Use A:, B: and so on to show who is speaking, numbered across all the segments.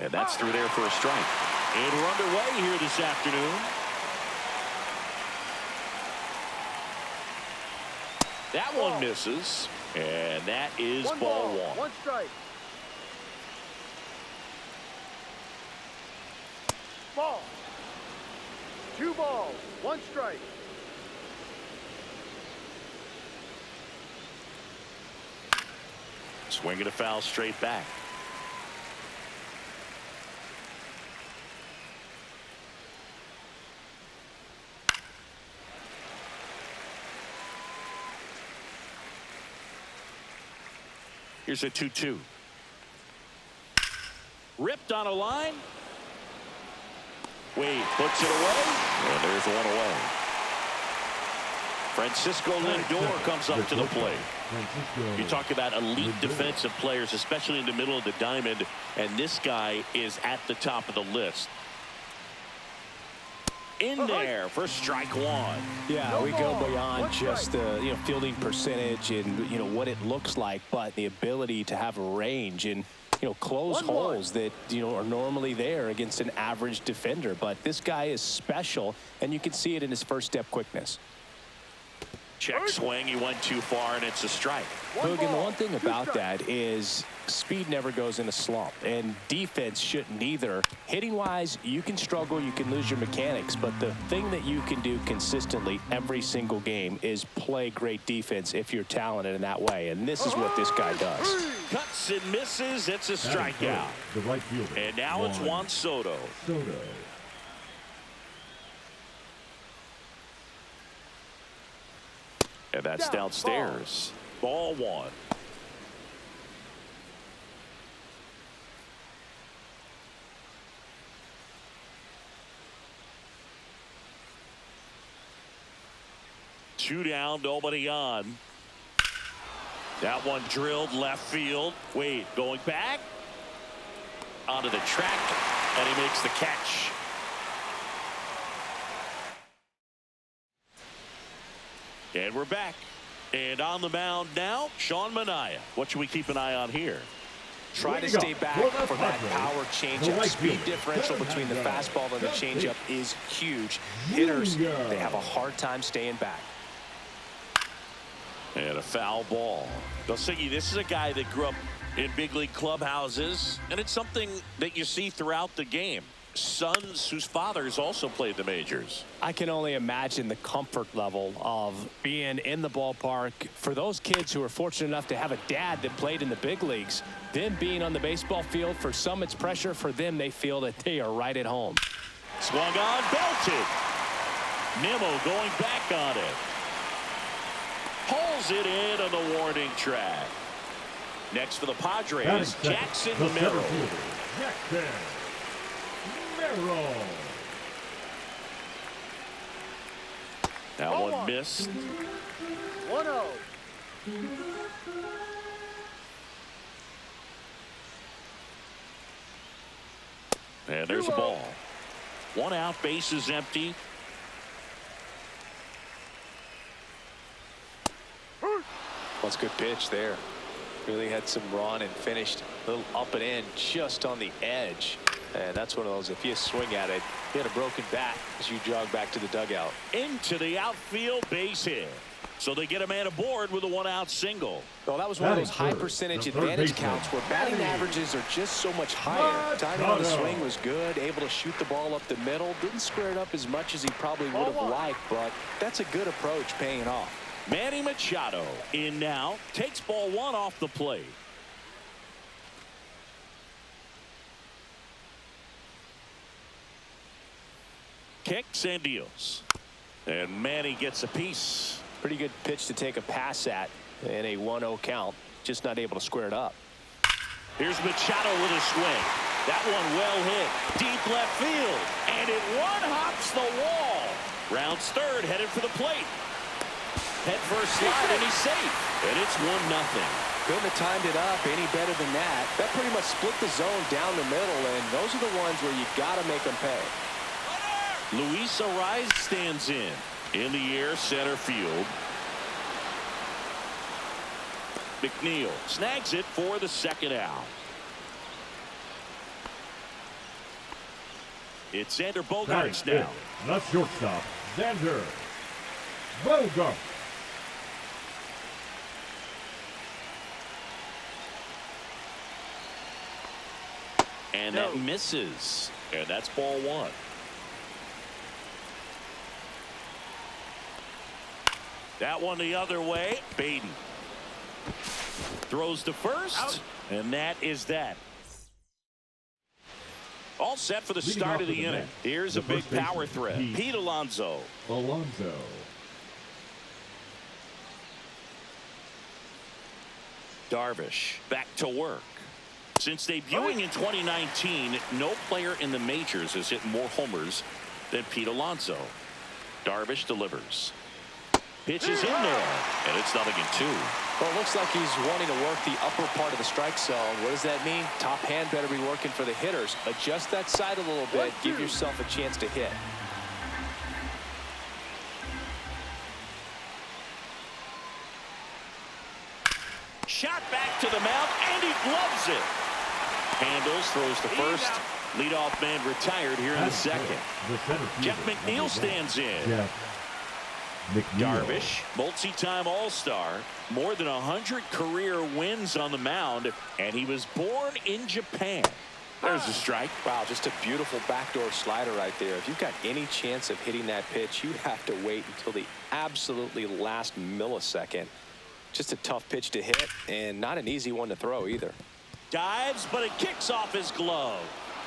A: And that's through there for a strike.
B: And we're underway here this afternoon. That one misses. And that is ball one.
C: One strike. Ball. 2 balls, 1 strike.
B: Swinging a foul straight back. Here's a 2-2. Ripped on a line. Wade puts it away. And there's one away. Francisco Lindor comes up to the plate. You talk about elite defensive players, especially in the middle of the diamond, and this guy is at the top of the list. In there for strike one.
D: Yeah, we go beyond just the fielding percentage and what it looks like, but the ability to have a range and close holes that are normally there against an average defender. But this guy is special, and you can see it in his first step quickness.
B: Check swing, he went too far, and it's a strike.
D: Look, and the one thing about that is speed never goes in a slump, and defense shouldn't either. Hitting-wise, you can struggle, you can lose your mechanics, but the thing that you can do consistently every single game is play great defense if you're talented in that way, and this is what this guy does.
B: Cuts and misses, it's a strikeout.
E: The right fielder.
B: And now it's Juan Soto. And that's downstairs. Ball one. Two down, nobody on. That one drilled left field. Wade going back onto the track, and he makes the catch. And we're back. And on the mound now, Sean Manaea. What should we keep an eye on here?
D: Try to stay back for that power changeup. Speed differential between the fastball and the changeup is huge. Hitters, they have a hard time staying back.
B: And a foul ball. Dosigi, this is a guy that grew up in big league clubhouses, and it's something that you see throughout the game. Sons whose fathers also played the majors.
D: I can only imagine the comfort level of being in the ballpark for those kids who are fortunate enough to have a dad that played in the big leagues. Them being on the baseball field, for some it's pressure. For them, they feel that they are right at home.
B: Swung on, belted. Nimmo going back on it. Pulls it in on the warning track. Next for the Padres, Jackson Merrill. That one missed.
C: 1-0.
B: And there's a ball. One out, base is empty.
F: That's a good pitch there. Really had some run and finished a little up and in just on the edge. And that's one of those, if you swing at it, you had a broken bat as you jog back to the dugout.
B: Into the outfield, base hit. So they get a man aboard with a one-out single.
D: Well, that was one of those high percentage advantage counts where batting averages are just so much higher. Timing on the swing was good, able to shoot the ball up the middle. Didn't square it up as much as he probably would have liked, but that's a good approach, paying off.
B: Manny Machado in now, takes ball one off the plate. Kicks and deals. And Manny gets a piece.
D: Pretty good pitch to take a pass at in a 1-0 count. Just not able to square it up.
B: Here's Machado with a swing. That one well hit. Deep left field. And it one-hops the wall. Rounds third, headed for the plate. Head first slide, and he's safe. And it's 1-0.
D: Couldn't have timed it up any better than that. That pretty much split the zone down the middle, and those are the ones where you got to make them pay.
B: Luis Arraez stands in the air, center field. McNeil snags it for the second out. It's Xander
A: Batting
B: Bogaerts now.
A: fifth, the shortstop, Xander Bogaerts.
B: And that misses. And that's ball one. That one the other way. Baden throws to first.
C: Out.
B: And that is that. All set for the
A: Leading
B: start
A: off
B: of the
A: for the
B: inning.
A: Mets,
B: Here's
A: the
B: a big
A: first baseman,
B: power threat. Pete Alonso.
A: Alonso.
B: Darvish back to work. Since debuting in 2019, no player in the majors has hit more homers than Pete Alonso. Darvish delivers. Pitches in there, and it's 0-2.
F: Well, it looks like he's wanting to work the upper part of the strike zone. What does that mean? Top hand better be working for the hitters. Adjust that side a little bit. Give yourself a chance to hit.
B: Shot back to the mound, and he gloves it. Handles, throws to first. Leadoff man retired here in the second. Jeff McNeil stands in.
A: Jeff McNeil.
B: Darvish, multi-time All-Star, more than 100 career wins on the mound, and he was born in Japan. There's a strike.
F: Wow, just a beautiful backdoor slider right there. If you've got any chance of hitting that pitch, you have to wait until the absolutely last millisecond. Just a tough pitch to hit, and not an easy one to throw either.
B: Dives, but it kicks off his glove.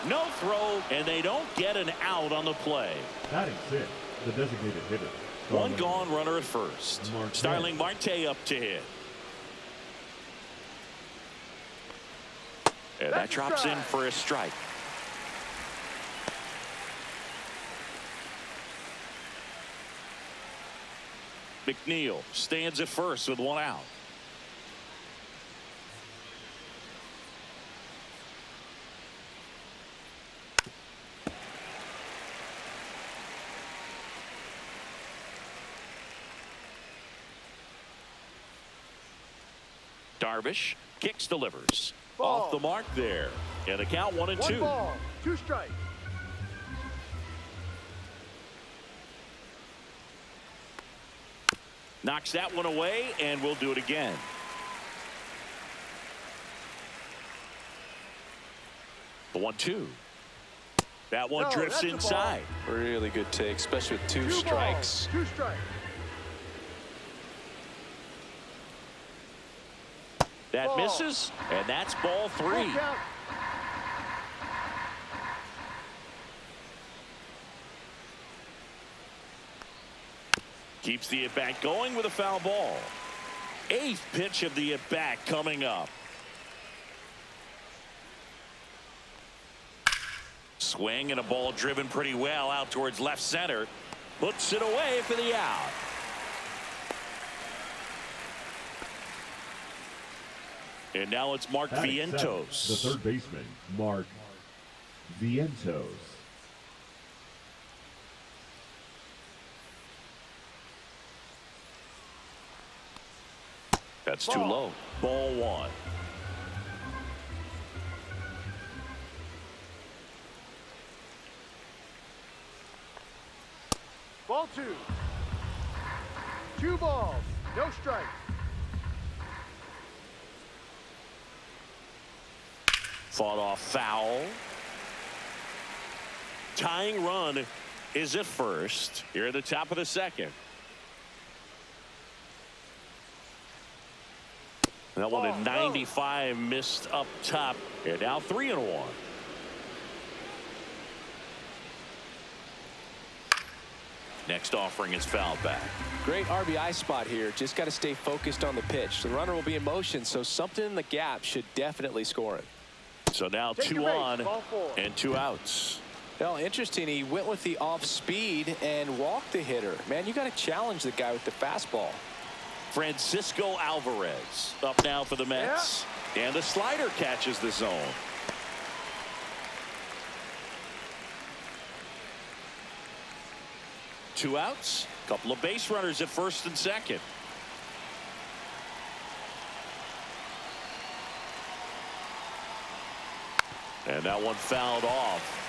B: No throw, and they don't get an out on the play.
A: Batting sixth, the designated hitter.
B: One gone, runner at first.
A: Marte.
B: Starling Marte up to hit. And that drops in for a strike. McNeil stands at first with one out. Darvish kicks, delivers.
C: Ball.
B: Off the mark there. And a count 1-2.
C: 1 ball, 2 strikes.
B: Knocks that one away, and we'll do it again. The 1-2. That one drifts
C: that's the
B: inside.
F: Really good take, especially with two
C: 2
F: strikes.
C: balls, 2 strikes.
B: That
C: Ball.
B: misses, and that's ball 3.
C: Full count.
B: Keeps the at-bat going with a foul ball. 8th pitch of the at-bat coming up. Swing and a ball driven pretty well out towards left center. Puts it away for the out. And now it's Mark
A: Batting
B: Vientos.
A: seventh, the third baseman, Mark Vientos.
B: That's too low. Ball 1.
C: Ball 2. 2 balls, no strikes.
B: Fought off foul. Tying run is at first. Here at the top of the second. That one at 95 missed up top. And now 3-1. Next offering is fouled back.
F: Great RBI spot here. Just got to stay focused on the pitch. The runner will be in motion, so something in the gap should definitely score it.
B: So now
C: Take
B: 2
C: your base,
B: on
C: ball 4.
B: and 2 outs.
F: Well, interesting. He went with the off speed and walked the hitter. Man, you got to challenge the guy with the fastball.
B: Francisco Alvarez up now for the Mets. And the slider catches the zone. Two outs. Couple of base runners at first and second. And that one fouled off.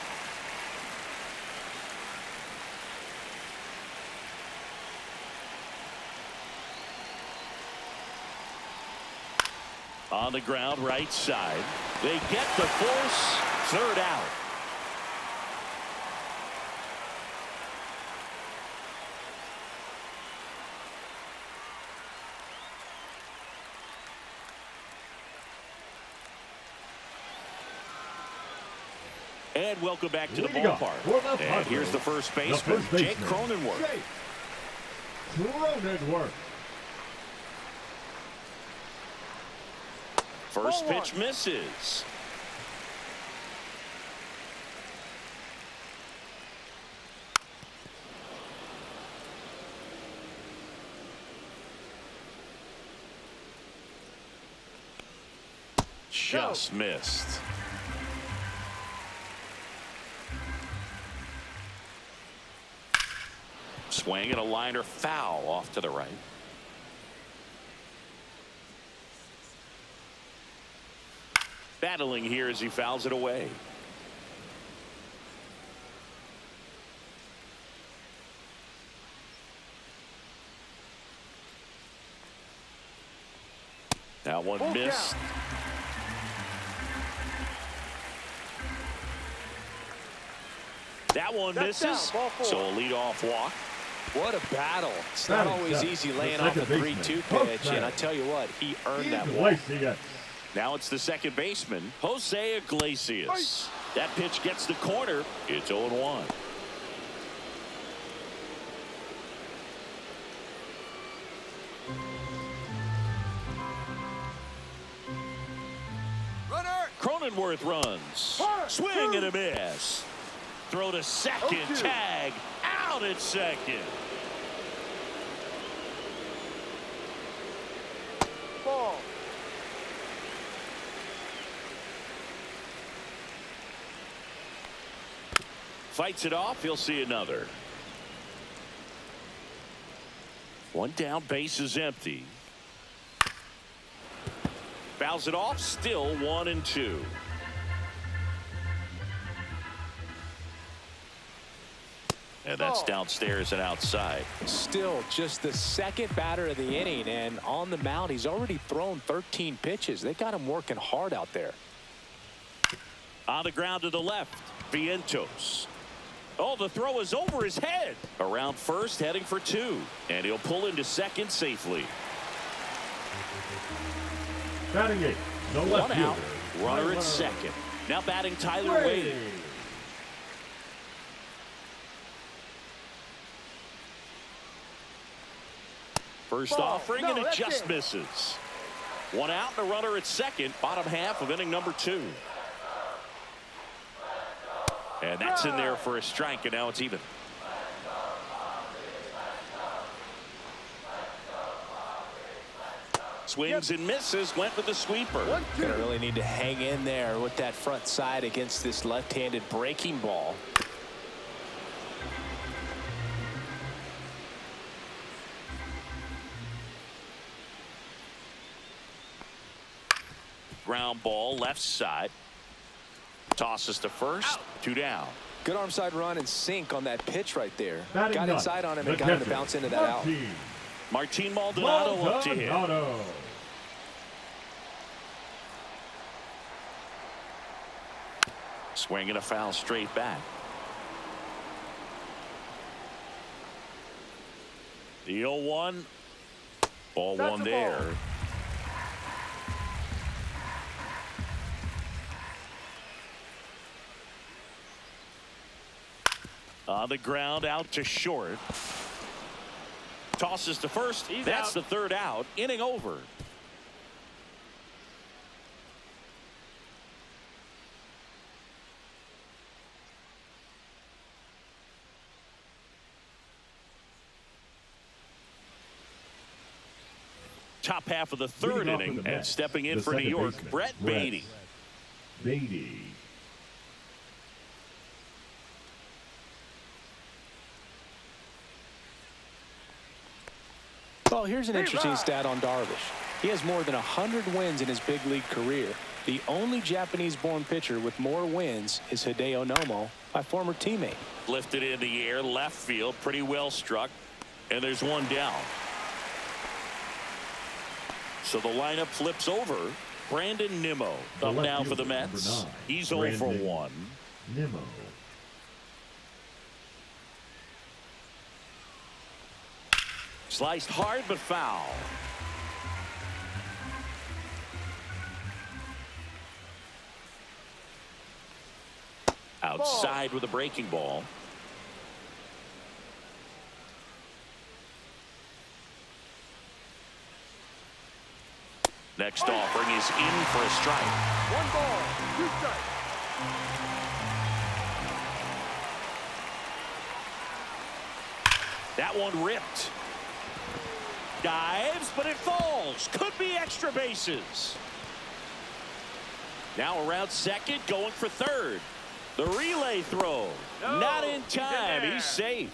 B: On the ground, right side. They get the force. Third out. And welcome back to the ballpark. And here's the first baseman, Jake Cronenworth. First pitch misses. Just missed. Swing and a liner foul off to the right. Battling here as he fouls it away. That one missed. That one misses. So a leadoff walk.
F: What a battle. It's not always easy laying off a 3-2 pitch, and I tell you what, he earned that walk.
B: Now it's the second baseman, Jose Iglesias. That pitch gets the corner. It's 0-1. Cronenworth runs. Swing and a miss. Throw to second. Tag. Out at second.
C: Ball.
B: Fights it off. He'll see another. One down. Base is empty. Fouls it off. Still 1-2. And that's downstairs and outside.
F: Still just the second batter of the inning, and on the mound he's already thrown 13 pitches. They got him working hard out there.
B: On the ground to the left, Vientos. Oh, the throw is over his head. Around first, heading for 2. And he'll pull into second safely.
A: Batting 8. No left
B: One out.
A: fielder.
B: Runner at second. Now batting Tyler Wade. First offering, and it just misses. One out and a runner at second. Bottom half of inning number 2. And that's in there for a strike, and now it's even. Swings and misses. Went with the sweeper.
F: Gonna really need to hang in there with that front side against this left-handed breaking ball.
B: Ground ball left side. Tosses to first. 2 down.
F: Good arm side run and sink on that pitch right there.
A: Batting
F: got inside on him and got him to bounce into that out.
B: Martin Maldonado up to hit. Swing and a foul straight back. The 0-1. Ball one there. On the ground, out to short. Tosses to first. That's the third out. Inning over. Top half of the third inning, and stepping in for New York, Brett Beatty.
F: Well, here's an interesting stat on Darvish. He has more than 100 wins in his big league career. The only Japanese-born pitcher with more wins is Hideo Nomo, my former teammate.
B: Lifted in the air, left field, pretty well struck, and there's one down. So the lineup flips over. Brandon Nimmo
A: The
B: up
A: left
B: now for the
A: fielder, number
B: Mets.
A: 9,
B: He's 0 for
A: Brandon
B: 1.
A: Nimmo.
B: Sliced hard but foul. Outside with a breaking ball. Next offering is in for a strike.
C: 1 ball, 2 strikes.
B: That one ripped. Dives, but it falls. Could be extra bases. Now around second, going for third. The relay throw.
C: No,
B: Not in
C: he's in
B: time.
C: there.
B: He's safe.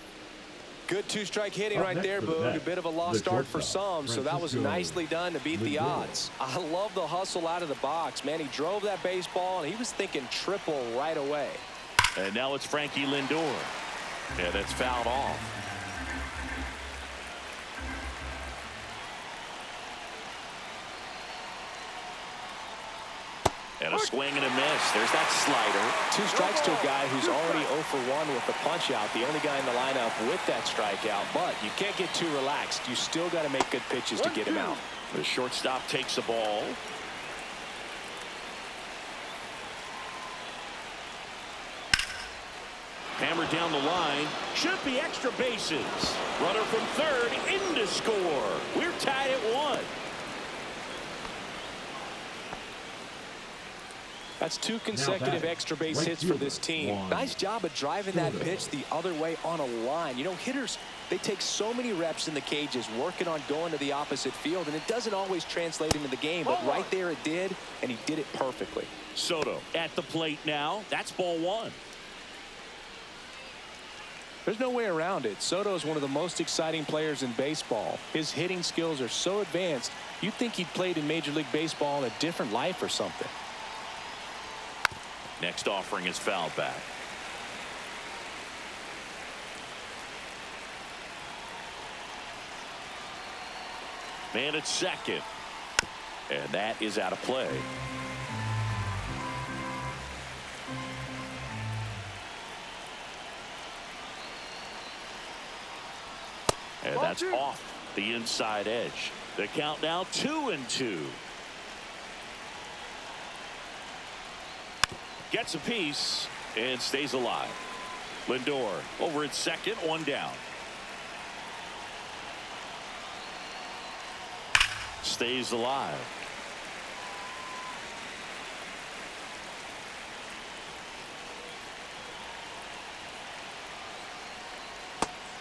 F: Good 2-strike hitting
A: Up
F: right
A: next
F: there,
A: for the
F: Boog. A
A: Mets,
F: bit of a lost
A: the
F: start for
A: shortstop,
F: some, so that was
A: Francisco
F: nicely done to beat the
A: Lindor.
F: odds. I love the hustle out of the box, man. He drove that baseball, and he was thinking triple right away.
B: And now it's Frankie Lindor. And it's fouled off. And a swing and a miss. There's that slider.
F: 2 strikes to a guy who's already 0 for 1 with the punch out. The only guy in the lineup with that strikeout. But you can't get too relaxed. You still got to make good pitches to get him out.
B: The shortstop takes the ball. Hammered down the line. Should be extra bases. Runner from third in to score. We're tied at 1.
F: That's 2 consecutive
A: batting,
F: extra base
A: right
F: hits for
A: fielder,
F: this team.
A: Juan
F: Nice job of driving that
A: Soto.
F: pitch the other way on a line. You know, hitters, they take so many reps in the cages working on going to the opposite field, and it doesn't always translate into the game, but right there it did, and he did it perfectly.
B: Soto at the plate now. That's ball 1.
F: There's no way around it. Soto is one of the most exciting players in baseball. His hitting skills are so advanced, you'd think he'd played in Major League Baseball in a different life or something.
B: Next offering is fouled back. Man at second. And that is out of play. And that's off the inside edge. The count now 2-2. Gets a piece and stays alive. Lindor over at second, 1 down. Stays alive.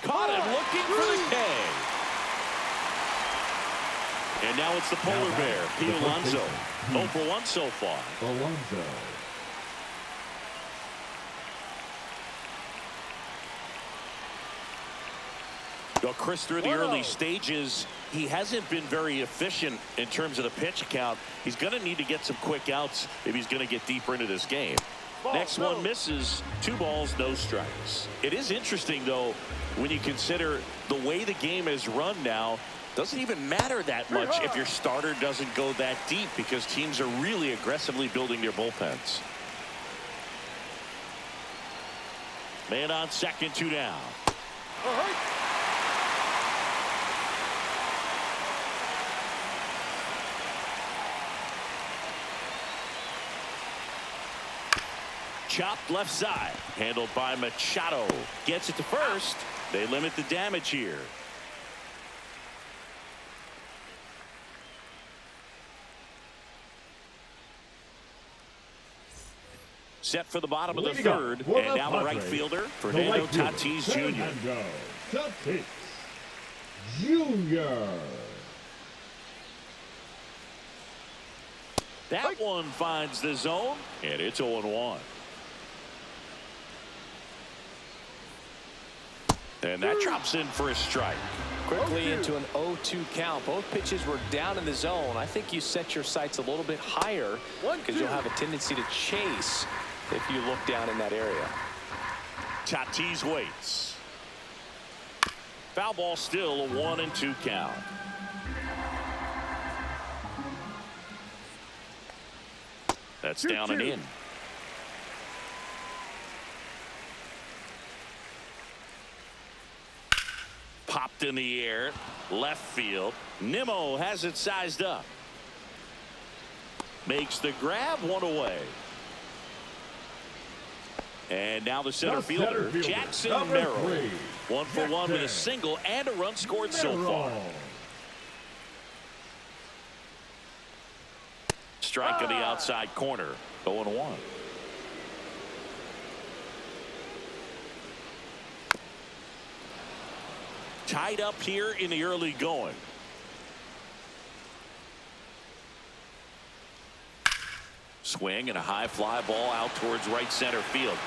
B: Caught him looking for the K. And now it's the polar bear, Pete Alonso. 0 for 1 so far.
A: Alonso.
B: Well, Chris, through the early stages, he hasn't been very efficient in terms of the pitch count. He's going to need to get some quick outs if he's going to get deeper into this game. Next one misses. 2 balls, no strikes. It is interesting, though, when you consider the way the game is run now. Doesn't even matter that much if your starter doesn't go that deep, because teams are really aggressively building their bullpens. Man on second, 2 down. Chopped left side. Handled by Machado. Gets it to first. They limit the damage here. Set for the bottom of the third. And now the right fielder, Fernando Tatis Jr.
A: Fernando Tatis Jr.
B: That one finds the zone, and it's 0-1. And that drops in for a strike.
F: Quickly into an 0-2 count. Both pitches were down in the zone. I think you set your sights a little bit higher because you'll have a tendency to chase if you look down in that area.
B: Tatis waits. Foul ball, still a 1-2 count. That's down and in. Popped in the air, left field. Nimmo has it sized up. Makes the grab, one away. And now the center fielder, Jackson Merrill. 1 for 1 with a single and a run scored so far. Strike on the outside corner. 0-1. Tied up here in the early going. Swing and a high fly ball out towards right center field.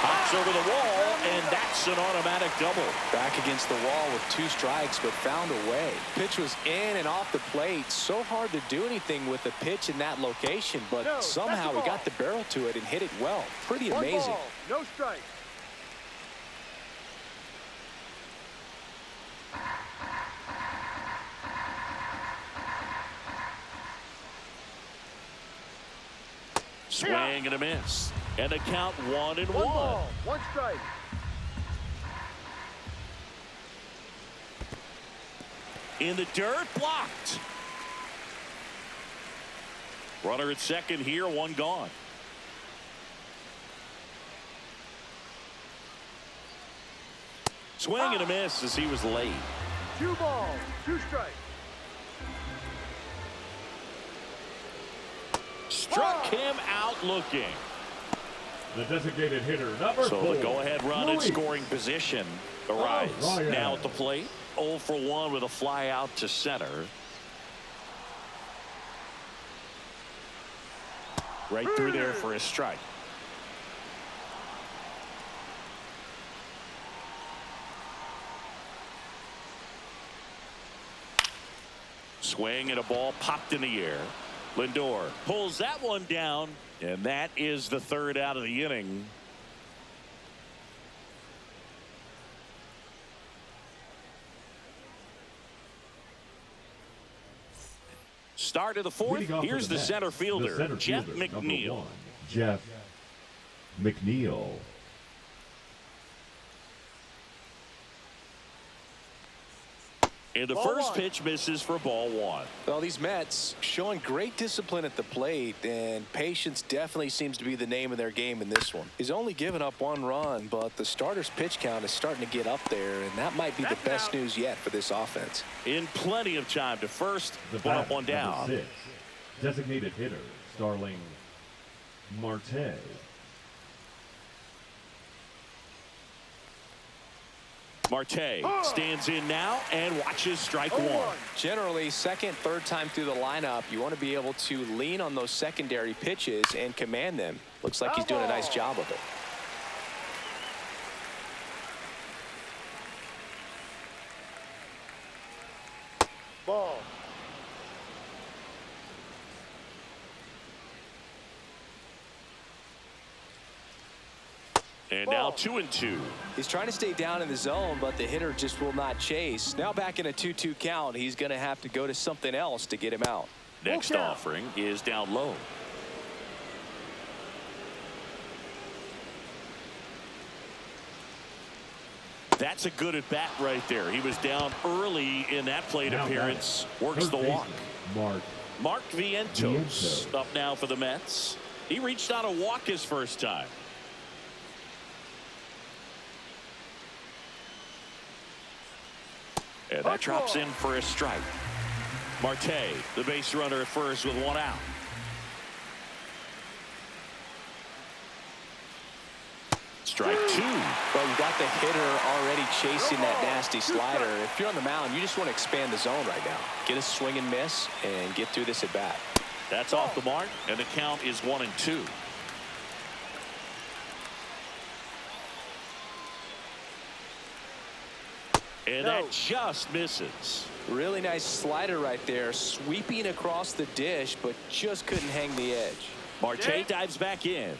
B: Pops over the wall, and that's an automatic double.
D: Back against the wall with 2 strikes, but found a way. Pitch was in and off the plate. So hard to do anything with the pitch in that location, but somehow he got the barrel to it and hit it well. Pretty amazing.
C: 1 ball, no strike.
B: Swing and a miss. And the count 1-1.
C: 1 ball, 1 strike.
B: In the dirt, blocked. Runner at second here, 1 gone. Swing and a miss as he was late.
C: 2 balls, 2 strikes.
B: Struck him out looking.
A: The designated hitter, number 4.
B: So the go-ahead run in scoring position arrives.
A: Ryan.
B: Now at the plate, 0 for 1 with a fly out to center. Right through there for a strike. Swing and a ball popped in the air. Lindor pulls that one down, and that is the 3rd out of the inning. Start of the 4th. Here's the center fielder, Jeff McNeil.
A: Jeff McNeil.
B: And the first pitch misses for ball 1.
D: Well, these Mets showing great discipline at the plate, and patience definitely seems to be the name of their game in this one. He's only given up 1 run, but the starter's pitch count is starting to get up there, and that might be the best news yet for this offense.
B: In plenty of time to first, put up 1 down.
A: 6. Designated hitter, Starling Marte.
B: Marte stands in now and watches strike 1.
D: Generally, 2nd, 3rd time through the lineup, you want to be able to lean on those secondary pitches and command them. Looks like he's doing a nice job of it.
C: Ball.
B: And now 2-2.
D: He's trying to stay down in the zone, but the hitter just will not chase. Now back in a 2-2 count, he's going to have to go to something else to get him out.
B: Next offering is down low. That's a good at bat right there. He was down early in that plate appearance. Works the walk. Mark Vientos up now for the Mets. He reached out a walk his first time. And that drops in for a strike. Marte, the base runner at first with 1 out. Strike 2.
D: Well, you got the hitter already chasing that nasty slider. If you're on the mound, you just want to expand the zone right now. Get a swing and miss and get through this at bat.
B: That's off the mark, and the count is 1-2. And that just misses.
D: Really nice slider right there, sweeping across the dish, but just couldn't hang the edge.
B: Marte dives back in.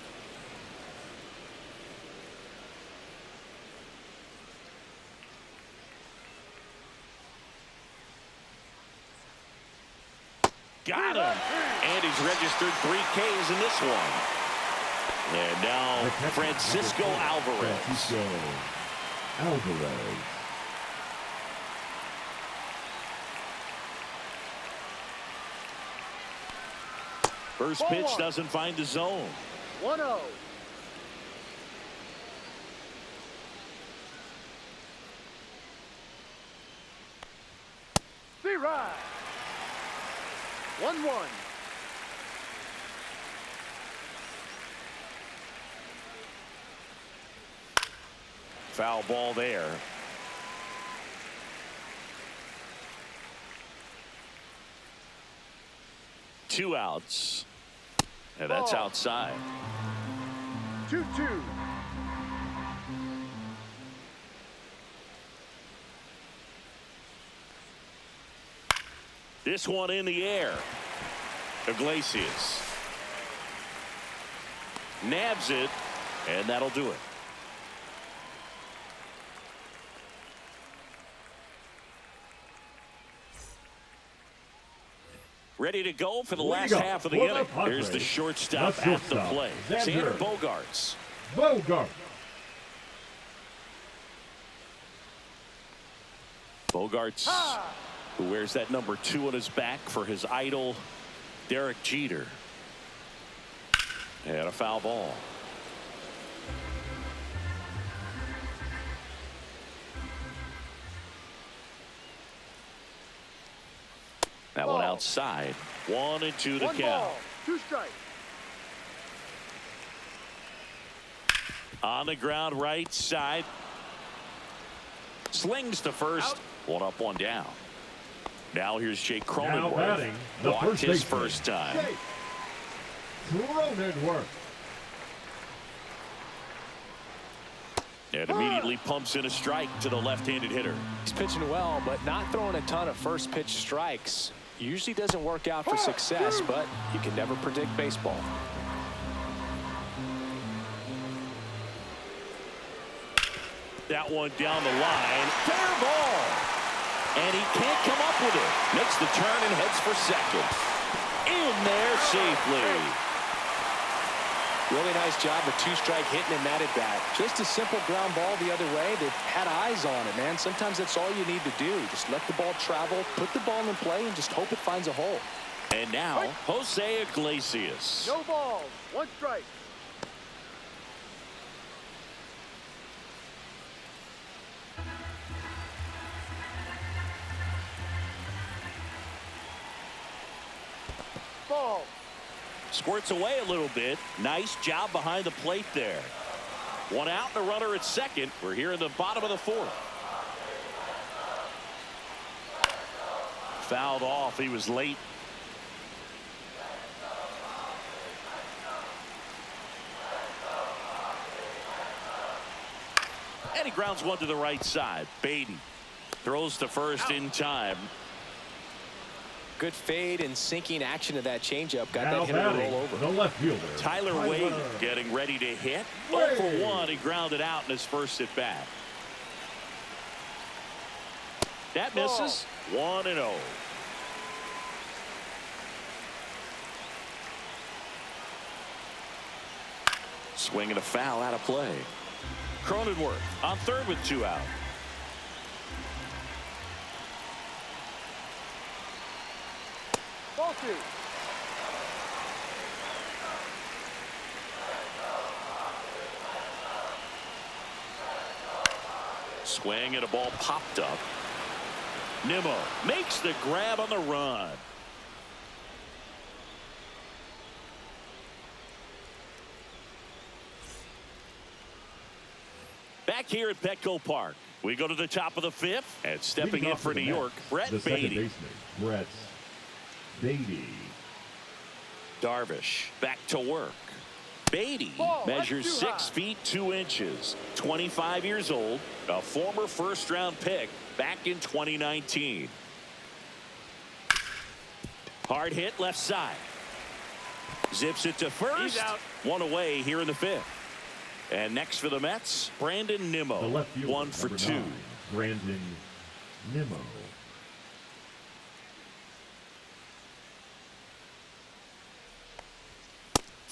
B: Got him. And he's registered 3 Ks in this one. And now Francisco Alvarez.
A: Francisco Alvarez.
B: First pitch doesn't find the zone.
C: 1-0. C-Ride. 1-1.
B: Foul ball there. Two outs. And that's outside.
C: 2-2.
B: This one in the air. Iglesias nabs it, and that'll do it. Ready to go for the last half of the inning. Here's the shortstop at the plate. Xander Bogaerts. Bogaerts, who wears that number 2 on his back for his idol, Derek Jeter. And a foul ball. That one outside. 1-2 to count.
C: 1 ball, 2 strikes.
B: On the ground, right side. Slings to first. Out. 1 up, 1 down. Now here's Jake Cronenworth. Walked his first time.
A: Jake Cronenworth.
B: And immediately pumps in a strike to the left-handed hitter.
D: He's pitching well, but not throwing a ton of first pitch strikes. Usually doesn't work out for success, but you can never predict baseball.
B: That one down the line. Fair ball. And he can't come up with it. Makes the turn and heads for second. In there safely.
D: Really nice job of 2-strike hitting in that at bat. Just a simple ground ball the other way. They've had eyes on it, man. Sometimes that's all you need to do. Just let the ball travel, put the ball in play, and just hope it finds a hole.
B: And now, Jose Iglesias.
C: No balls. 1 strike. Ball.
B: Squirts away a little bit. Nice job behind the plate there. 1 out and a runner at second. We're here in the bottom of the 4th. Fouled off. He was late. And he grounds one to the right side. Beatty throws to first in time.
D: Good fade and sinking action of that changeup. Got
A: Now
D: that hitter to roll over.
A: the left fielder.
B: Tyler Wade getting ready to hit. 0 for 1. He grounded out in his first at bat. That misses. 1-0. Swing and a foul out of play. Cronenworth on third with 2 out.
C: Ball 2.
B: Swing and a ball popped up. Nimmo makes the grab on the run. Back here at Petco Park, we go to the top of the 5th, and stepping in for New York, Brett Beatty.
A: Brett Beatty.
B: Darvish back to work. Beatty measures 6 feet 2 inches, 25 years old, a former first-round pick back in 2019. Hard hit left side. Zips it to first. 1 away here in the 5th. And next for the Mets, Brandon Nimmo.
A: The left fielder,
B: 1 for 2.
A: 9, Brandon Nimmo.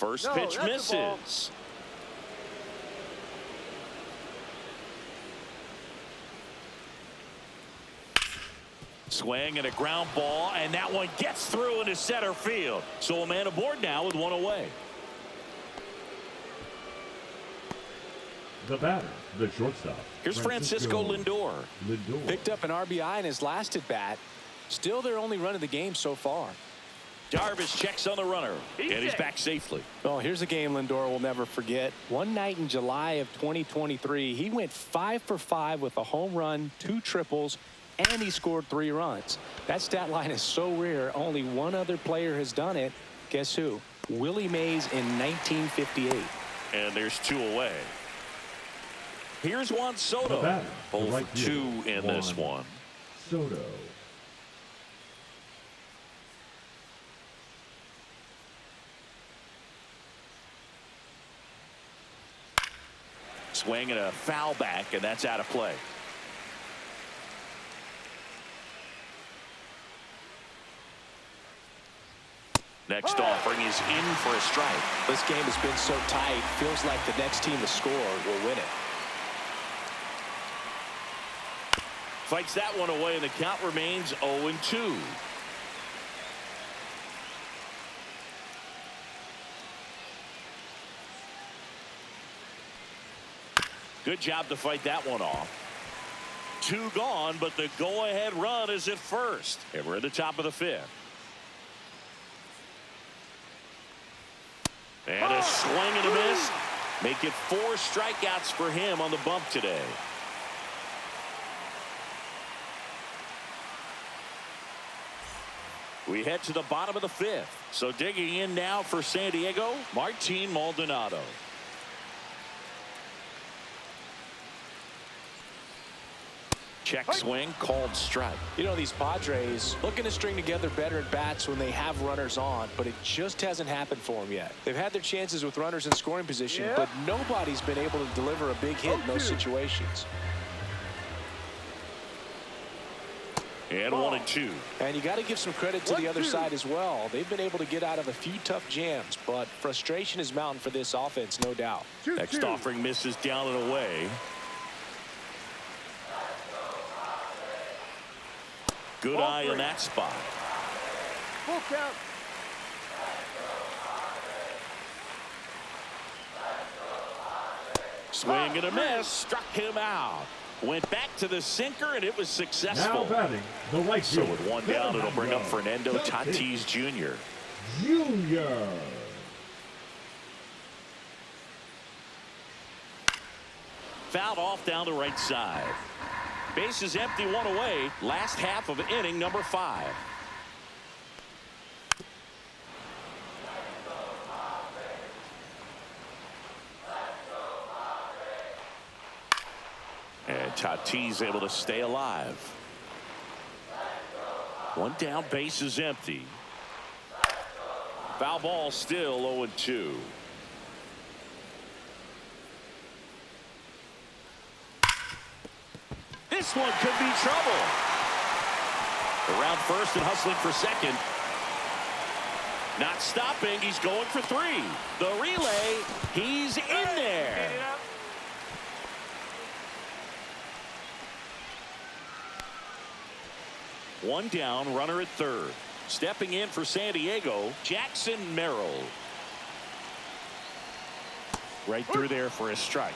B: First
C: No,
B: pitch
C: that's a ball.
B: misses. Swing and a ground ball, and that one gets through into center field. So a man aboard now with one away.
A: The batter, the shortstop.
B: Here's Francisco Lindor.
D: Picked up an RBI in his last at bat. Still their only run of the game so far.
B: Darvish checks on the runner, and he's back safely.
D: Oh, here's a game Lindor will never forget. One night in July of 2023, he went 5 for 5 with a home run, 2 triples, and he scored 3 runs. That stat line is so rare, only one other player has done it. Guess who? Willie Mays in 1958.
B: And there's 2 away. Here's Juan Soto. 0 for 2 in this one.
A: Soto.
B: Swing and a foul back, and that's out of play. Next offering is in for a strike.
D: This game has been so tight, feels like the next team to score will win it.
B: Fights that one away, and the count remains 0-2. Good job to fight that one off. 2 gone, but the go-ahead run is at first. And we're at the top of the 5th. And a swing and a miss. Make it 4 strikeouts for him on the bump today. We head to the bottom of the 5th. So digging in now for San Diego, Martin Maldonado. Check swing, called strike.
D: You know, these Padres looking to string together better at bats when they have runners on, but it just hasn't happened for them yet. They've had their chances with runners in scoring position, but nobody's been able to deliver a big hit in those situations.
B: And 1-2.
D: And you got to give some credit to the other side as well. They've been able to get out of a few tough jams, but frustration is mounting for this offense, no doubt.
B: Next offering misses down and away. Good eye on that spot.
C: Full count.
B: Swing and a miss. Struck him out. Went back to the sinker, and it was successful.
A: Now batting, the right
B: So
A: fielder,
B: with 1 down, it'll bring up Fernando Tatis Jr.
A: Junior.
B: Fouled off down the right side. Base is empty, 1 away. Last half of inning number 5. And Tatis able to stay alive. 1 down, base is empty. Foul ball still 0-2. This one could be trouble. Around first and hustling for second. Not stopping. He's going for 3. The relay. He's in there. One down, runner at third. Stepping in for San Diego, Jackson Merrill. Right through there for a strike.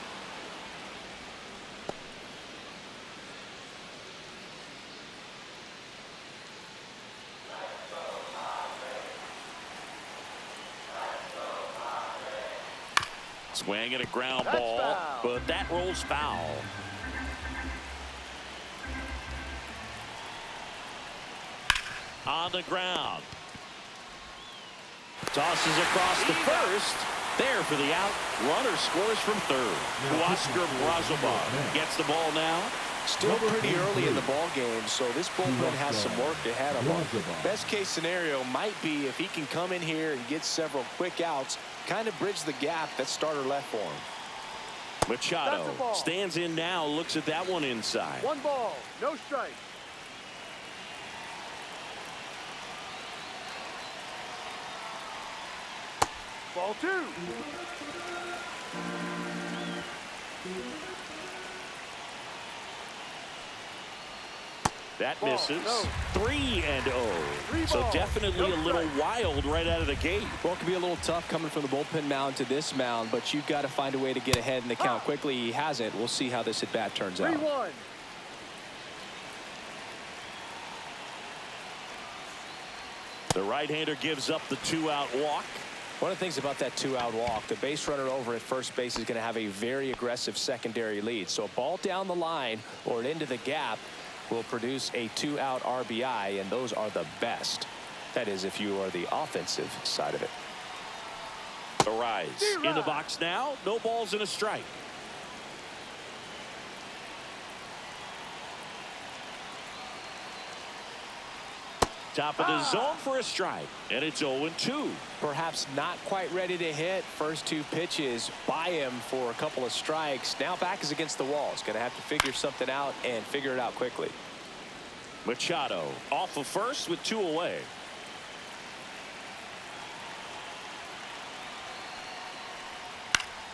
B: Swing and a ground ball,
C: foul.
B: but that rolls foul. On the ground. Tosses across the first. There for the out. Runner scores from third. Oscar Brazoban gets the ball now.
D: Still pretty early in the ball game, so this bullpen has some work ahead of him. Best case scenario might be if he can come in here and get several quick outs, kind of bridge the gap that starter left for him.
B: Machado stands in now, looks at that one inside.
C: 1 ball, no strike. Ball 2.
B: That
C: Ball,
B: misses.
C: no.
B: 3-0. So
C: balls,
B: definitely
C: no
B: a little
C: strike.
B: wild right out of the gate.
D: Well, it can be a little tough coming from the bullpen mound to this mound, but you've got to find a way to get ahead in the count quickly. He hasn't. We'll see how this at-bat turns out.
C: 3-1.
B: The right-hander gives up the 2-out walk.
D: One of the things about that 2-out walk, the base runner over at first base is going to have a very aggressive secondary lead. So a ball down the line or into the gap will produce a 2-out RBI, and those are the best. That is, if you are the offensive side of it.
B: The rise in the box now. No balls and a strike. Top of the zone for a strike, and it's 0-2.
D: Perhaps not quite ready to hit. First 2 pitches by him for a couple of strikes. Now back is against the wall. He's going to have to figure something out and figure it out quickly.
B: Machado off of first with 2 away.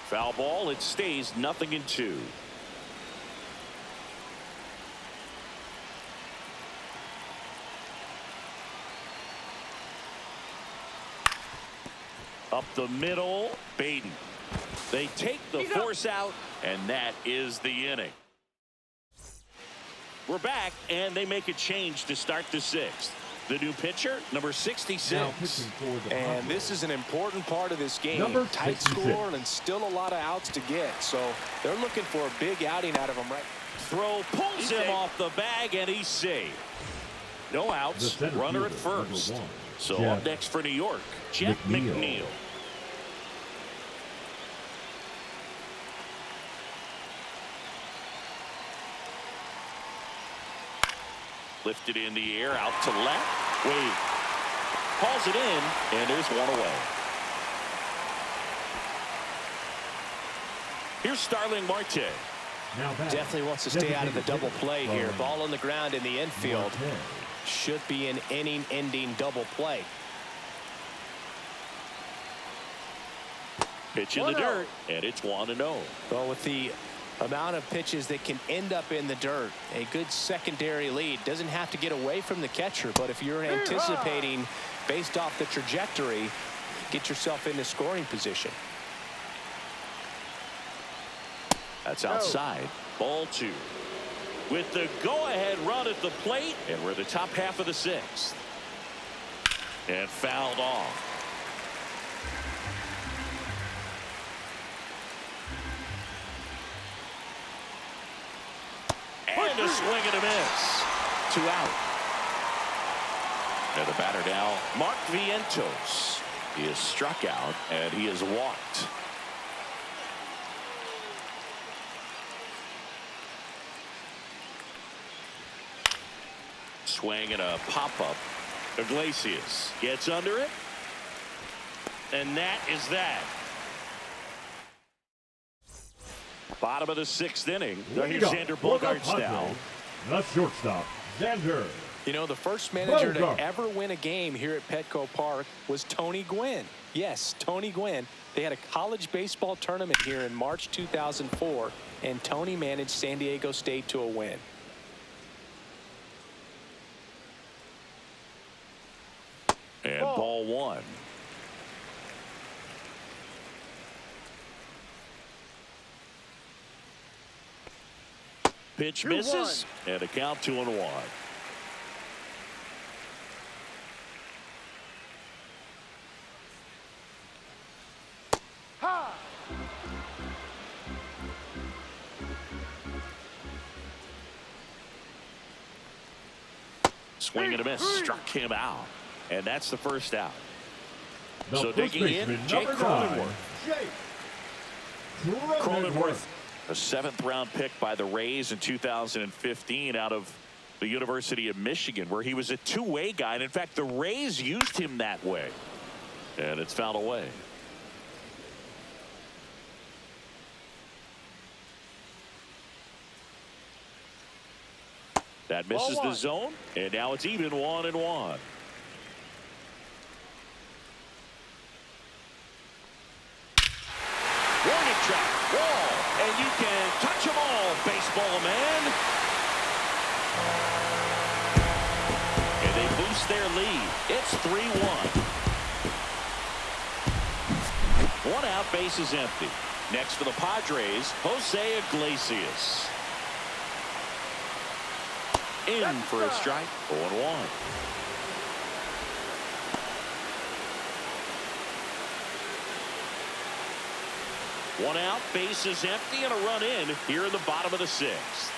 B: Foul ball. It stays 0-2. Up the middle, Baden. They take the force out, and that is the inning. We're back, and they make a change to start the 6th. The new pitcher, number 66.
A: Now pitching for the
D: And
A: Padres.
D: this is an important part of this game.
A: Number
D: Tight
A: 66.
D: score and still a lot of outs to get. So they're looking for a big outing out of him right.
B: Throw pulls him off the bag, and he's safe. No
A: The
B: outs,
A: center
B: runner at
A: fielder, number
B: first.
A: 1,
B: So
A: Jeff
B: up next for New York, Jeff McNeil. Lifted in the air, out to left. Wade hauls it in, and there's 1 away. Here's Starling Marte.
A: Now back.
D: Definitely wants to stay out of the double play here.
A: Starling
D: Ball on the ground in the infield.
A: Marte.
D: Should be an inning-ending double play.
B: Pitch in the
C: 1-0.
B: dirt, and it's 1-0.
D: Well, with the amount of pitches that can end up in the dirt, a good secondary lead. Doesn't have to get away from the catcher, but if you're anticipating based off the trajectory, get yourself into scoring position.
B: That's outside. Ball 2. With the go-ahead run at the plate, and we're at the top half of the 6th. And fouled off. And a swing and a miss. 2 out. And the batter now, Mark Vientos. He is struck out, and he is walked. Swing and a pop-up. Iglesias gets under it. And that is that. Bottom of the 6th inning. Here's Xander Bogaerts now.
A: The shortstop, Xander.
D: You know, the first manager to
A: Bogart.
D: ever win a game here at Petco Park was Tony Gwynn. Yes, Tony Gwynn. They had a college baseball tournament here in March 2004, and Tony managed San Diego State to a win.
B: And ball 1. Pitch misses, and a count 2-1.
C: Ha!
B: Swing and a miss, struck him out. And that's the first out.
A: The
B: So
A: first
B: digging in,
A: baseman,
B: Jake
A: number 9,
B: Cronenworth.
A: Jake
B: Cronenworth, a 7th-round pick by the Rays in 2015 out of the University of Michigan, where he was a two-way guy. And in fact, the Rays used him that way. And it's fouled away. That misses the zone, and now it's even 1-1. Warning track, wall, and you can touch them all, baseball man. And they boost their lead. It's 3-1. One out, base is empty. Next for the Padres, Jose Iglesias. In for a strike, 0-1. One out, base is empty, and a run in here in the bottom of the sixth.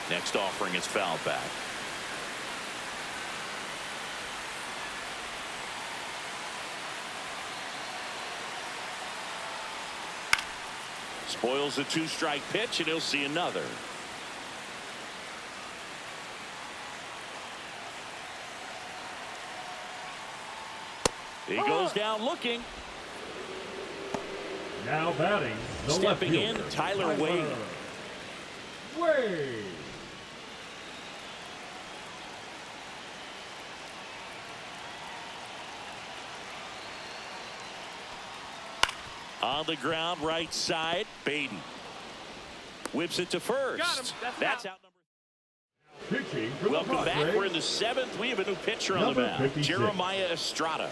B: Next offering is fouled back. Spoils a two-strike pitch, and he'll see another. He goes down looking.
A: Now batting, the
B: Stepping
A: left
B: in,
A: fielder,
B: Tyler Wade.
A: Wade.
B: On the ground, right side, Baden. Whips it to first.
C: Got him.
B: That's out number.
A: Pitching for
B: Welcome
A: the
B: back.
A: Padres,
B: We're in the seventh. We have a new pitcher on the
A: Number
B: mound.
A: 56.
B: Jeremiah Estrada.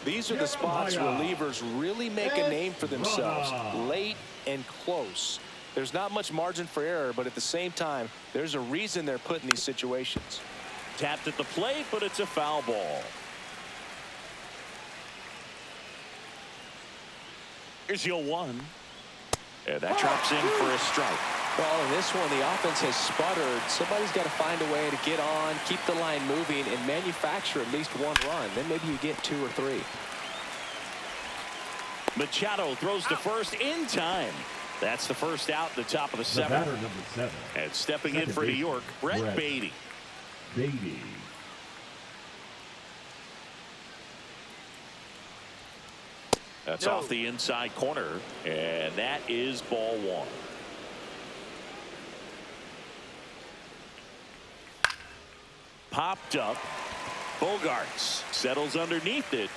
D: These are the spots
A: Jeremiah
D: relievers really make a name for themselves,
A: Estrada.
D: late and close. There's not much margin for error, but at the same time, there's a reason they're put in these situations.
B: Tapped at the plate, but it's a foul ball. Here's your one. And that drops in for a strike.
D: Well, in this one, the offense has sputtered. Somebody's got to find a way to get on, keep the line moving, and manufacture at least one run. Then maybe you get 2 or 3.
B: Machado throws to first in time. That's the first out in the top of the
A: The
B: seventh.
A: batter, number 7.
B: And stepping in
A: Second
B: for New
A: baseman,
B: York, Brett Beatty.
A: Beatty.
B: That's
C: No.
B: off the inside corner, and that is ball one. Popped up. Bogarts settles underneath it.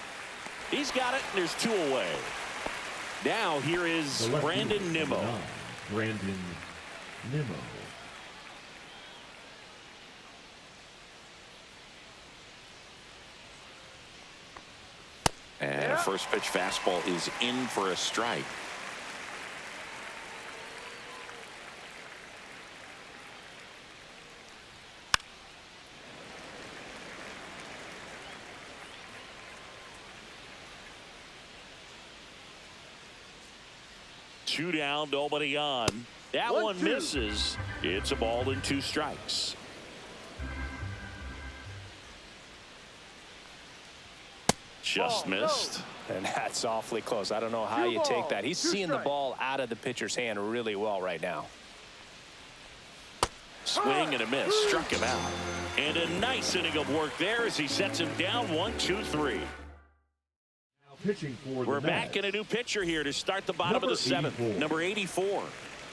B: He's got it, and there's 2 away. Now here is
A: The left
B: Brandon
A: fielder,
B: Nimmo.
A: number 9, Brandon Nimmo.
B: And a first pitch fastball is in for a strike. Two down, nobody on. That one
C: 1-2.
B: misses. It's a ball and 2 strikes. Just
C: Ball, no.
B: missed.
D: And that's awfully close. I don't know how
C: 2
D: you take
C: balls,
D: that. He's
C: 2
D: seeing the
C: strikes.
D: ball out of the pitcher's hand really well right now.
B: Swing and a miss. Struck him out. And a nice inning of work there as he sets him down 1, 2, 3.
A: Now pitching for
B: We're
A: the
B: back
A: Mets.
B: in a new pitcher here to start the bottom
A: Number
B: of the seventh.
A: 84.
B: Number 84.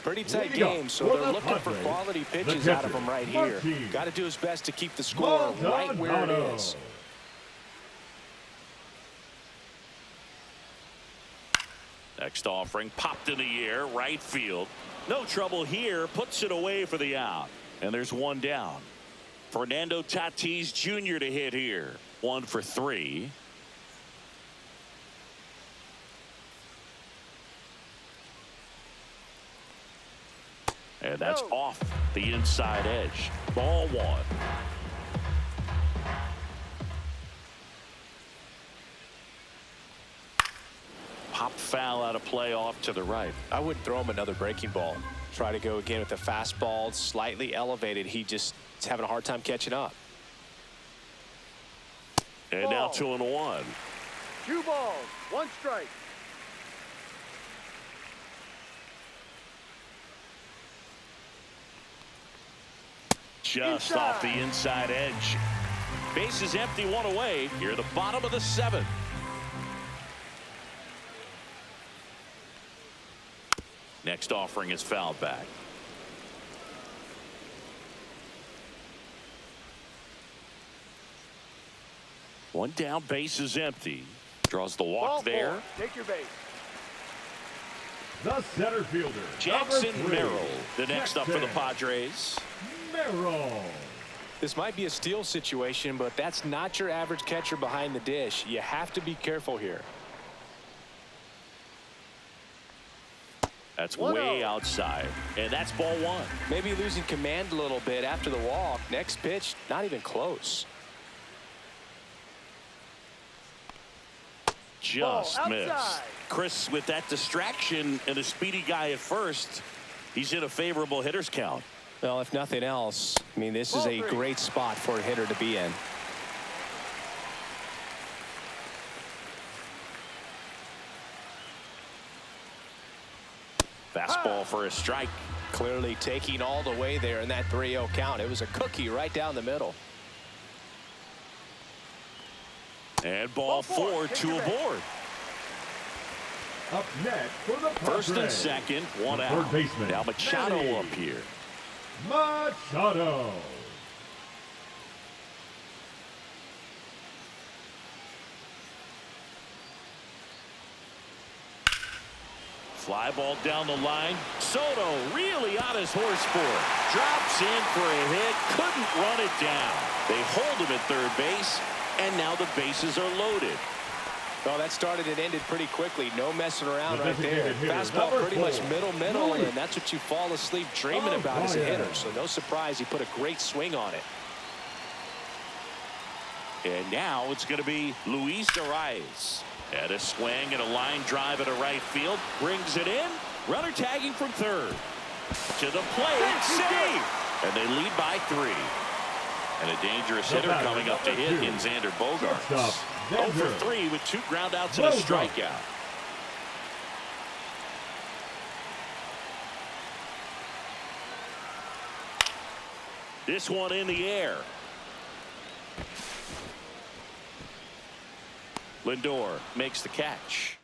D: Pretty tight
A: Leading up
D: game, so
A: for
D: they're
A: the
D: looking for
A: Padres,
D: quality
A: the
D: pitches out of
A: catcher,
D: him right here.
A: Martin.
D: Got to do his best to keep the score right where it
A: Maldonado.
D: is.
B: Next offering popped in the air, right field. No trouble here, puts it away for the out. And there's 1 down. Fernando Tatis Jr. to hit here. 1 for 3. And that's
C: No.
B: off the inside edge. Ball 1. Popped foul out of play off to the right.
D: I wouldn't throw him another breaking ball. Try to go again with the fastball, slightly elevated. He just is having a hard time catching up.
B: And now
C: Ball.
B: 2-1.
C: 2 balls, 1 strike.
B: Just off the inside edge. Base is empty, 1 away. Here at the bottom of the seventh. Next offering is fouled back. One down, base is empty. Draws the walk
C: Ball
B: there.
C: four. Take your base.
A: The center fielder,
B: Jackson
A: number 3,
B: Merrill, the next up for the
A: Jackson
B: Padres.
A: Merrill.
D: This might be a steal situation, but that's not your average catcher behind the dish. You have to be careful here.
B: That's
C: 1-0.
B: way outside, and that's ball 1.
D: Maybe losing command a little bit after the walk. Next pitch, not even close.
B: Just
C: Ball
B: missed.
C: outside.
B: Chris, with that distraction and a speedy guy at first, he's in a favorable hitter's count.
D: Well, if nothing else, I mean, this is
C: Ball
D: a
C: 3.
D: great spot for a hitter to be in.
B: Fastball for a strike.
D: Clearly taking all the way there in that 3-0 count. It was a cookie right down the middle.
B: And ball
C: Ball 4.
B: 4,
C: Take
B: 2
C: your base.
B: aboard.
A: Up next for the Padres.
B: First and second, 1
A: the
B: out.
A: third baseman,
B: Now Machado
A: Manny
B: up here.
A: Machado.
B: Fly ball down the line. Soto really on his horse for it. Drops in for a hit. Couldn't run it down. They hold him at third base, and now the bases are loaded.
D: Well, that started and ended pretty quickly. No messing around
A: The
D: right there.
A: designated hitter,
D: Fastball
A: number
D: pretty
A: 4,
D: much middle,
A: Luis.
D: and that's what you fall asleep dreaming about as a hitter. So no surprise he put a great swing on it.
B: And now it's going to be Luis Arias. At a swing and a line drive into right field. Brings it in. Runner tagging from third. To the plate. Save! And they lead by 3. And a dangerous
A: The
B: hitter
A: batter,
B: coming up to
A: number
B: hit
A: 2.
B: in Xander
A: Shortstop,
B: Bogaerts. 0 for
A: Xander
B: 3 with 2 groundouts and a
A: Bogaerts.
B: strikeout. This one in the air. Lindor makes the catch.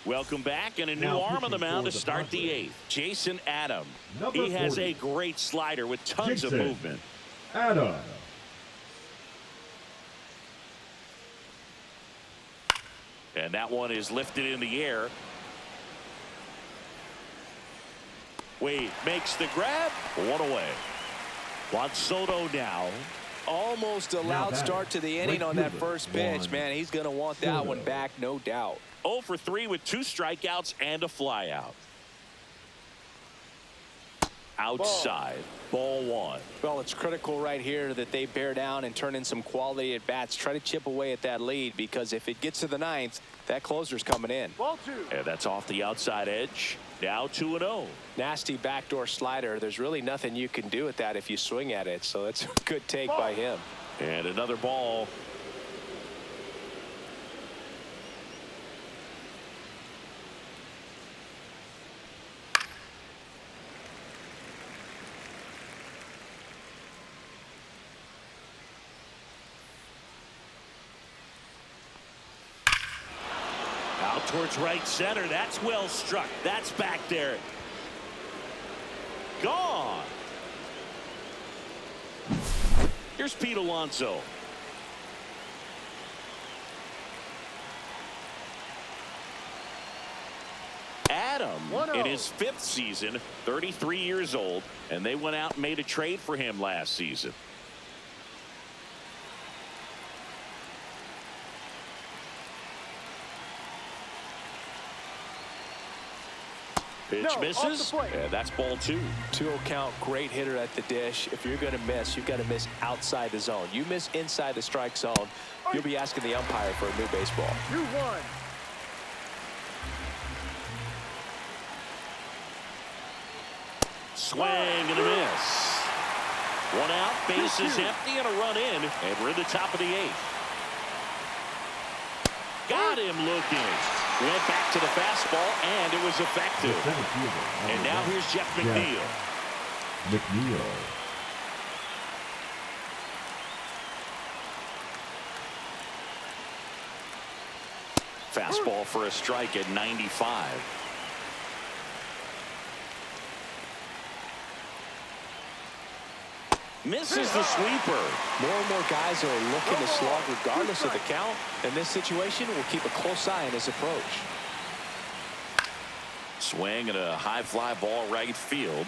B: Welcome back, and a new
A: Now
B: arm on the
A: pitching
B: mound
A: for
B: to
A: the
B: start the
A: Padres.
B: 8th. Jason Adam.
A: Number
B: He has
A: 40.
B: a great slider with tons of
A: Jason
B: movement.
A: Adam.
B: And that one is lifted in the air. Wade makes the grab. 1 away. Juan Soto now.
D: Almost a
A: Now
D: loud
A: batting,
D: start to the inning
A: right
D: on that
A: fielder,
D: first pitch.
A: Juan
D: Man, he's going to want that one
A: Soto.
D: back, no doubt.
B: 0 for 3 with 2 strikeouts and a flyout. Outside. Ball 1.
D: Well, it's critical right here that they bear down and turn in some quality at bats. Try to chip away at that lead, because if it gets to the 9th, that closer's coming in.
C: Ball 2.
B: And that's off the outside edge. Now 2-0.
D: Nasty backdoor slider. There's really nothing you can do with that if you swing at it. So it's a good take by him.
B: And another ball. Out towards right center. That's well struck. That's back there. Gone. Here's Pete Alonso. Adam
C: 1-0.
B: in his 5th season, 33 years old, and they went out and made a trade for him last season. Pitch
C: No, off the
B: misses,
C: plate.
B: and that's ball 2.
D: 2-0 count, great hitter at the dish. If you're going to miss, you've got to miss outside the zone. You miss inside the strike zone, you'll be asking the umpire for a new baseball.
C: 2-1.
B: Swing and a miss. 1 out, bases empty, and a run in, and we're in the top of the 8th. Got him looking. Went back to the fastball, and it was
A: The
B: effective.
A: center fielder,
B: And
A: number
B: now
A: 1,
B: here's Jeff
A: Jeff
B: McNeil.
A: McNeil.
B: Fastball for a strike at 95. Misses the sweeper.
F: More and more guys are looking to slog regardless of the count. In this situation, we'll keep a close eye on his approach.
B: Swing and a high fly ball right field.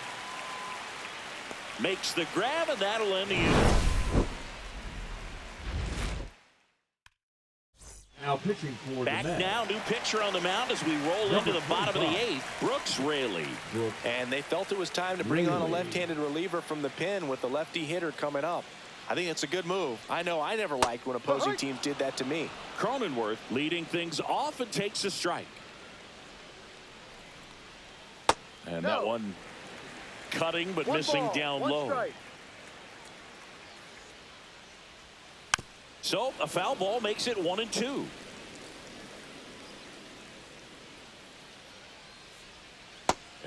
B: Makes the grab, and that'll end the inning.
A: Now pitching for
B: Back
A: the Mets.
B: now, new pitcher on the mound as we roll into the bottom of the 8th. Brooks Raley.
F: And they felt it was time to bring on a left-handed reliever from the pen with the lefty hitter coming up. I think it's a good move. I know I never liked when opposing teams did that to me.
B: Cronenworth leading things off and takes a strike. And that one cutting but missing down low.
C: Strike.
B: So a foul ball makes it 1-2.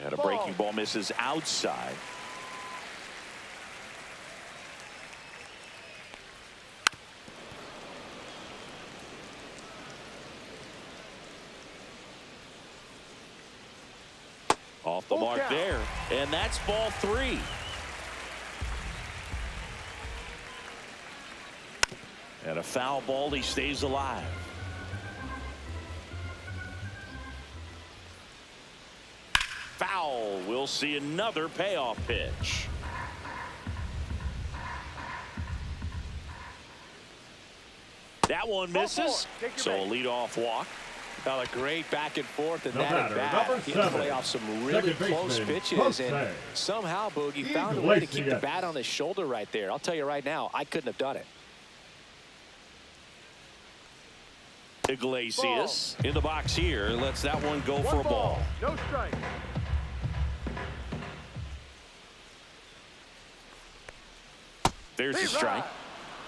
B: And a breaking ball misses outside. Off the mark there, and that's ball 3. And a foul ball, he stays alive. Foul. We'll see another payoff pitch. That one misses. So a leadoff walk.
F: Well, a great back and forth, and
A: The
F: that
A: batter,
F: at
A: number
F: bat. He
A: 7,
F: play off some really
A: second
F: close
A: baseman,
F: pitches, and
A: Jose
F: somehow Boogie found a way to keep the bat on his shoulder right there. I'll tell you right now, I couldn't have done it.
B: Iglesias in the box here. Lets that one go for a ball.
C: No strike.
B: There's the strike.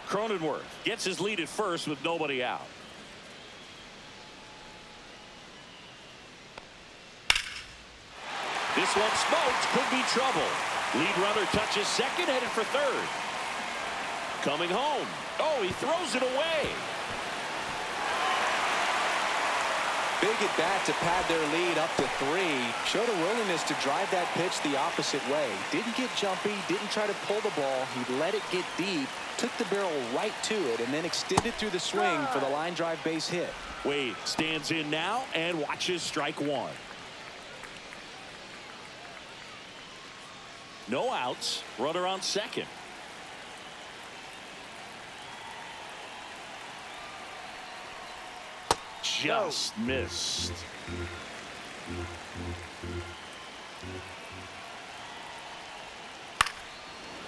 B: Cronenworth gets his lead at first with nobody out. This one smoked. Could be trouble. Lead runner touches second, headed for third. Coming home. Oh, he throws it away.
F: Big at bat to pad their lead up to 3. Showed a willingness to drive that pitch the opposite way. Didn't get jumpy, didn't try to pull the ball. He let it get deep, took the barrel right to it, and then extended through the swing for the line drive base hit.
B: Wade stands in now and watches strike 1. No outs. Runner on second. Just missed.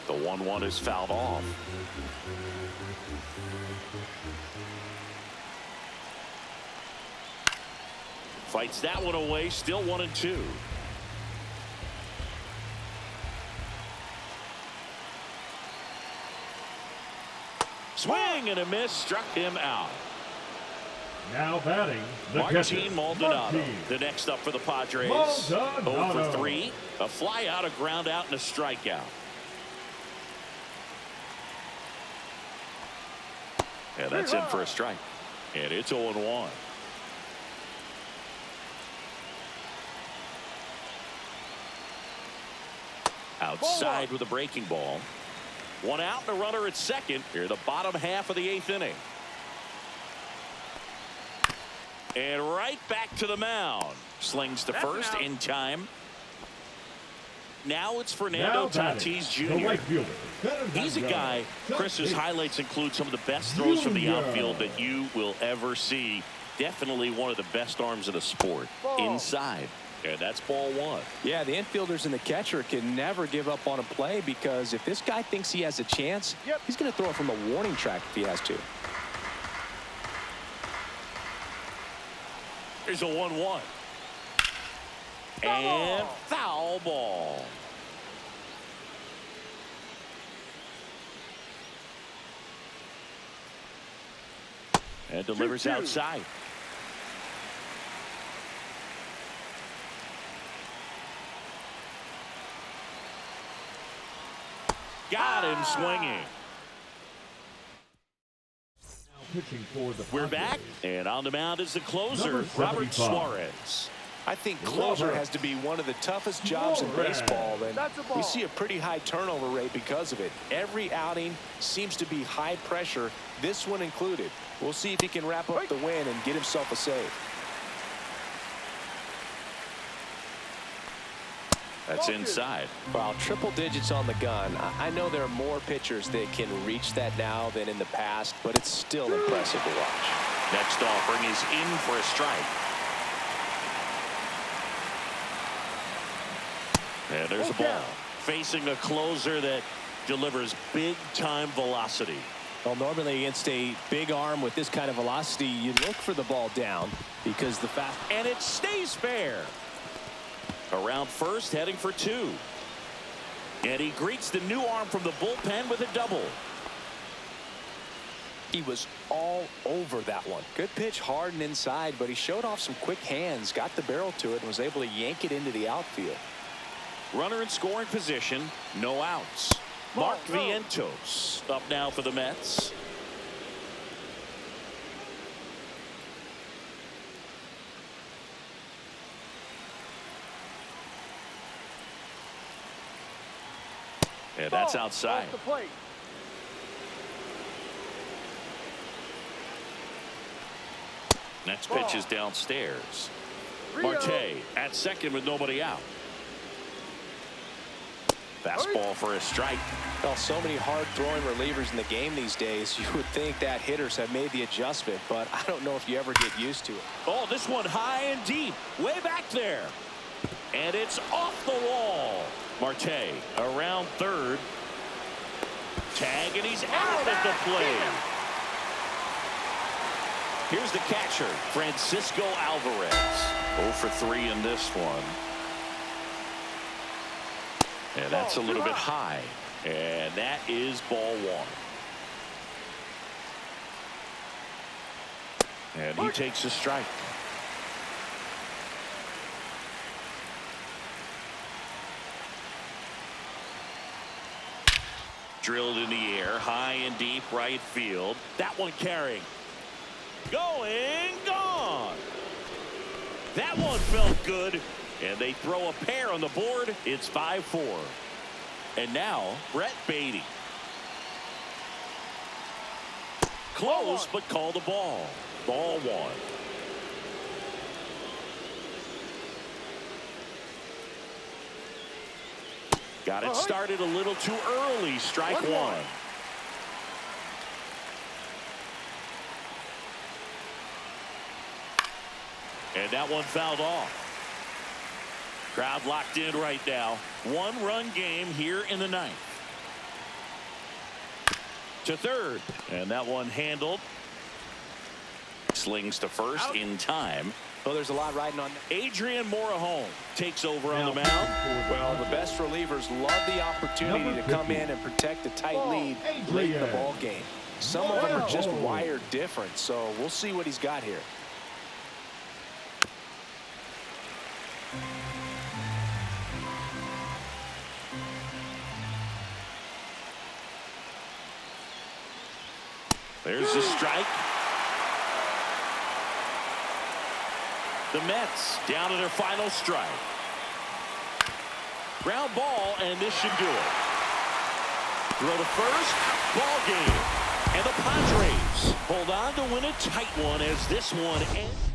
B: The 1-1 is fouled off. Fights that one away. Still 1-2. Swing and a miss. Struck him out.
A: Now batting, the
B: Martin
A: catcher,
B: Maldonado.
A: Martin.
B: The next up for the Padres.
A: Maldonado.
B: 0 for 3. A fly out, a ground out, and a strikeout. And that's in for a strike. And it's 0-1. Outside with a breaking ball. One out and a runner at second. Here the bottom half of the 8th inning. And right back to the mound. Slings to first in time. Now it's Fernando Tatis Jr. He's a guy, Chris's highlights include some of the best throws from the outfield that you will ever see. Definitely one of the best arms of the sport. Inside. And that's ball 1.
F: Yeah, the infielders and the catcher can never give up on a play, because if this guy thinks he has a chance, he's going to throw it from the warning track if he has to.
B: There's a 1-1. And foul ball. And delivers outside. Got him swinging.
A: Pitching for the
B: We're
A: Padres.
B: back, and on the mound is the closer,
A: Number
B: Robert
A: 75.
B: Suarez.
D: I think closer has to be one of the toughest jobs in baseball, and
C: That's a ball.
D: we see a pretty high turnover rate because of it. Every outing seems to be high pressure, this one included. We'll see if he can wrap up the win and get himself a save.
B: That's inside.
D: Well, triple digits on the gun. I know there are more pitchers that can reach that now than in the past, but it's still impressive to watch.
B: Next offering is in for a strike. And there's a ball. Facing a closer that delivers big-time velocity.
D: Well, normally against a big arm with this kind of velocity, you look for the ball down because the fast.
B: And it stays fair. Around first, heading for two. And he greets the new arm from the bullpen with a double.
D: He was all over that one. Good pitch, hard and inside, but he showed off some quick hands, got the barrel to it, and was able to yank it into the outfield.
B: Runner in scoring position, no outs. Mark Vientos up now for the Mets. And that's outside.
C: Off the plate.
B: Next pitch is downstairs. Marte at second with nobody out. Fastball for a strike.
D: Well, so many hard-throwing relievers in the game these days, you would think that hitters have made the adjustment, but I don't know if you ever get used to it.
B: Oh, this one high and deep, way back there. And it's off the wall. Marte around third. Tag, and he's out at the plate. Here's the catcher, Francisco Alvarez. 0 for 3 in this one. And that's a little bit high. And that is ball one. And he takes a strike. Drilled in the air, high and deep right field. That one carrying. Going, gone. That one felt good. And they throw a pair on the board. It's 5-4. And now, Brett Beatty. Close, but called a ball. Ball one. Got it started a little too early. Strike one. And that one fouled off. Crowd locked in right now. One-run game here in the ninth. To third. And that one handled. Slings to first in time.
D: Well, there's a lot riding on.
B: Adrian Morejon takes over on the mound.
D: Well, the best relievers love the opportunity to come in and protect a tight lead late in the ball game. Some of them are just wired different, so we'll see what he's got here.
B: There's the strike. The Mets down to their final strike. Ground ball, and this should do it. Throw to first, ball game. And the Padres hold on to win a tight one as this one ends.